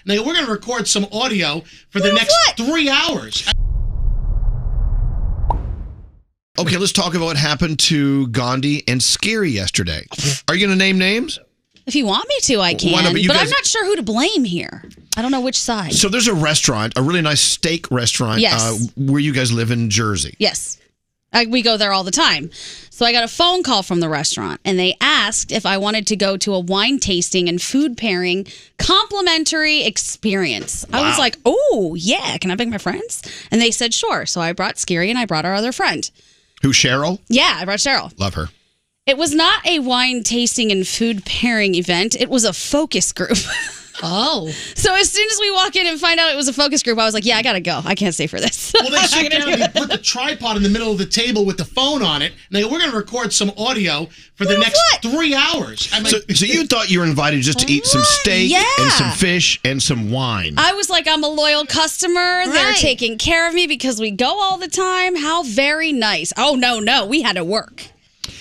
And they go, we're going to record some audio for the next 3 hours. Okay, let's talk about what happened to Gandhi and Skeery yesterday. Are you going to name names? If you want me to, I can. But but I'm not sure who to blame here. I don't know which side. So there's a restaurant, a really nice steak restaurant where you guys live in Jersey. Yes. We go there all the time. So I got a phone call from the restaurant, and they asked if I wanted to go to a wine tasting and food pairing complimentary experience. Wow. I was like, oh, yeah, can I bring my friends? And they said, sure. So I brought Skeery and I brought our other friend. Who, Cheryl? Yeah, I brought Cheryl. Love her. It was not a wine tasting and food pairing event. It was a focus group. Oh. So as soon as we walk in and find out it was a focus group, I was like, yeah, I got to go. I can't stay for this. Well, they sit down, they put the tripod in the middle of the table with the phone on it, and they go, we're going to record some audio for the next 3 hours. I'm like, so you thought you were invited just to eat some steak and some fish and some wine. I was like, I'm a loyal customer. They're taking care of me because we go all the time. How very nice. Oh, no. We had to work.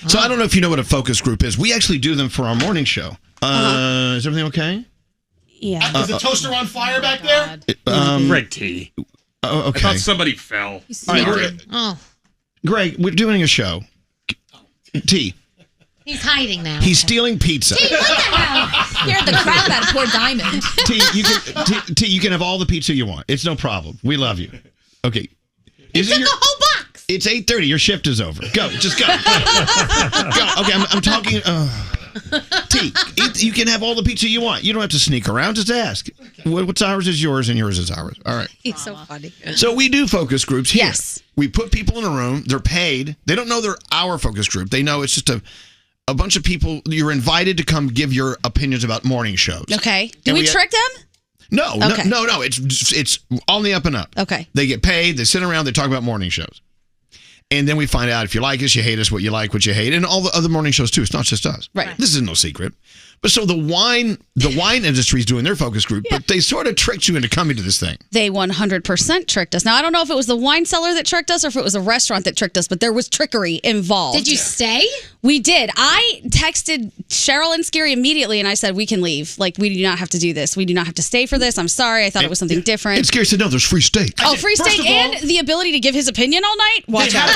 So I don't know if you know what a focus group is. We actually do them for our morning show. Is everything okay? Yeah. Is the toaster on fire back there? Greg T. Okay. I thought somebody fell. All right, Greg, we're doing a show. T. He's hiding now. He's stealing pizza. T, what the hell? Scared the crap out of poor Diamond. T, you can have all the pizza you want. It's no problem. We love you. Okay. He took the whole box. It's 8:30. Your shift is over. Go. Just go. Go. Okay, I'm talking... T, you can have all the pizza you want. You don't have to sneak around. Just ask. What's ours is yours and yours is ours. All right. He's so funny. So we do focus groups here. Yes. We put people in a room. They're paid. They don't know they're our focus group. They know it's just a bunch of people. You're invited to come give your opinions about morning shows. Okay. Do we trick them? No. Okay. No. It's on the up and up. Okay. They get paid. They sit around. They talk about morning shows. And then we find out if you like us, you hate us, what you like, what you hate, and all the other morning shows too. It's not just us. Right. This is no secret. But so the wine industry is doing their focus group, but they sort of tricked you into coming to this thing. They 100% tricked us. Now, I don't know if it was the wine cellar that tricked us or if it was a restaurant that tricked us, but there was trickery involved. Did you stay? We did. I texted Cheryl and Skeery immediately, and I said, we can leave. Like, we do not have to do this. We do not have to stay for this. I'm sorry. I thought it was something different. And Skeery said, no, there's free steak. Free steak and the ability to give his opinion all night? Watch out.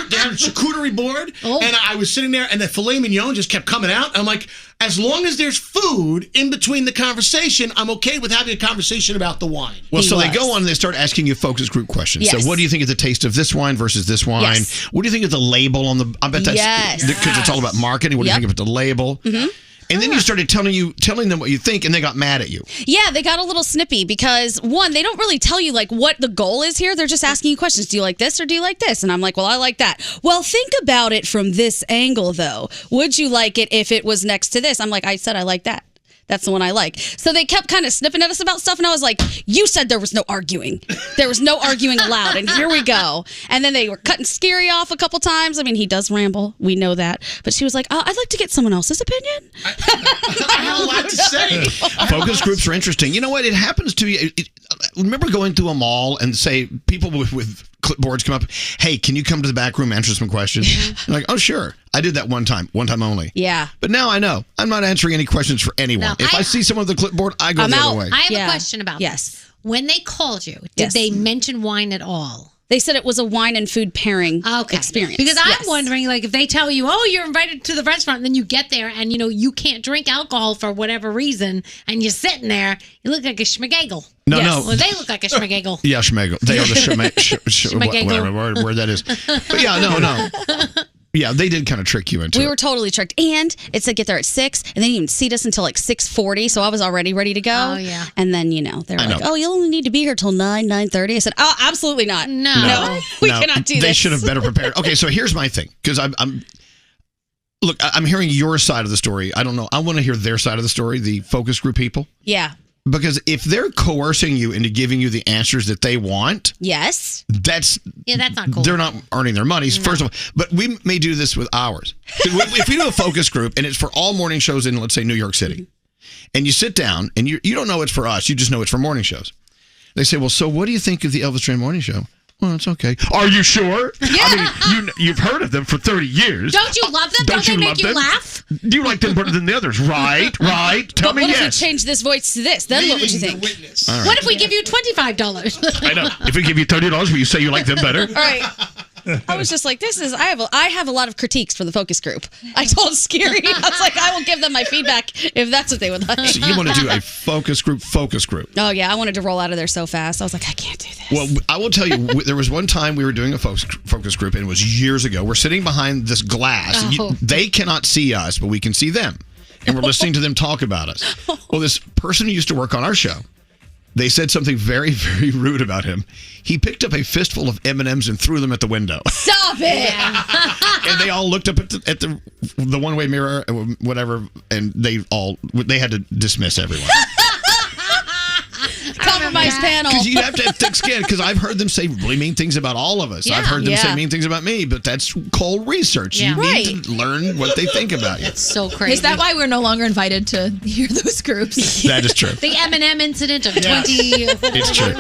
They had a charcuterie board, and I was sitting there, and the filet mignon just kept coming out. I'm like, as long as there's food in between the conversation, I'm okay with having a conversation about the wine. Well, they go on and they start asking you focus group questions. Yes. So what do you think of the taste of this wine versus this wine? Yes. What do you think of the label on the... I bet that's... Because it's all about marketing. What do you think about the label? Mm-hmm. And then you started telling them what you think, and they got mad at you. Yeah, they got a little snippy because, one, they don't really tell you like what the goal is here. They're just asking you questions. Do you like this or do you like this? And I'm like, well, I like that. Well, think about it from this angle, though. Would you like it if it was next to this? I'm like, I said I like that. That's the one I like. So they kept kind of snipping at us about stuff, and I was like, you said there was no arguing. There was no arguing allowed, and here we go. And then they were cutting Skeery off a couple times. I mean, he does ramble. We know that. But she was like, I'd like to get someone else's opinion. I have a lot to say. Focus groups are interesting. You know what? It happens to you. Remember going through a mall and say, people with clipboards come up, hey, can you come to the back room, answer some questions? You're like, oh, sure. I did that one time only. Yeah. But now I know. I'm not answering any questions for anyone. No, if I see someone with a clipboard, I go the other way. I have a question about this. When they called you, did they mention wine at all? They said it was a wine and food pairing experience. Because I'm wondering, like, if they tell you, oh, you're invited to the restaurant, and then you get there and, you can't drink alcohol for whatever reason, and you're sitting there, you look like a schmegagel. No. Well, they look like a schmegagel. Yeah, schmegel. They are the whatever word that is. But yeah, no. Yeah, they did kind of trick you into it. We were totally tricked. And it said get there at 6, and they didn't even seat us until like 6:40, so I was already ready to go. Oh, yeah. And then, they were like, oh, you'll only need to be here till 9:30. I said, oh, absolutely not. No. We cannot do this. They should have better prepared. Okay, so here's my thing, because I'm hearing your side of the story. I don't know. I want to hear their side of the story, the focus group people. Yeah. Because if they're coercing you into giving you the answers that they want, yes, that's not cool. They're not earning their money, first of all. But we may do this with ours. If we do a focus group and it's for all morning shows in, let's say, New York City, and you sit down and you don't know it's for us, you just know it's for morning shows. They say, well, so what do you think of the Elvis Duran morning show? Well, it's okay. Are you sure? Yeah. I mean, you've heard of them for 30 years. Don't you love them? Don't they make you laugh? Do you like them better than the others? Right? Tell But me what if we yes. change this voice to this? Then what would you think? All right. What if we give you $25? I know. If we give you $30, will you say you like them better? All right. I was just like, I have a lot of critiques for the focus group. I told Skeery, I was like, I will give them my feedback if that's what they would like. So you want to do a focus group? Oh, yeah. I wanted to roll out of there so fast. I was like, I can't do this. Well, I will tell you, there was one time we were doing a focus group, and it was years ago. We're sitting behind this glass. Oh. They cannot see us, but we can see them. And we're listening to them talk about us. Well, this person who used to work on our show, they said something very, very rude about him. He picked up a fistful of M&Ms and threw them at the window. Stop it! And they all looked up at the one-way mirror, whatever, and they had to dismiss everyone. Compromise panel. Because you have to have thick skin, because I've heard them say really mean things about all of us. Yeah. I've heard them say Yeah. mean things about me, but that's cold research. Yeah. You need to learn what they think about you. That's so crazy. Is that why we're no longer invited to hear those groups? That is true. the M&M incident of 20... It's true.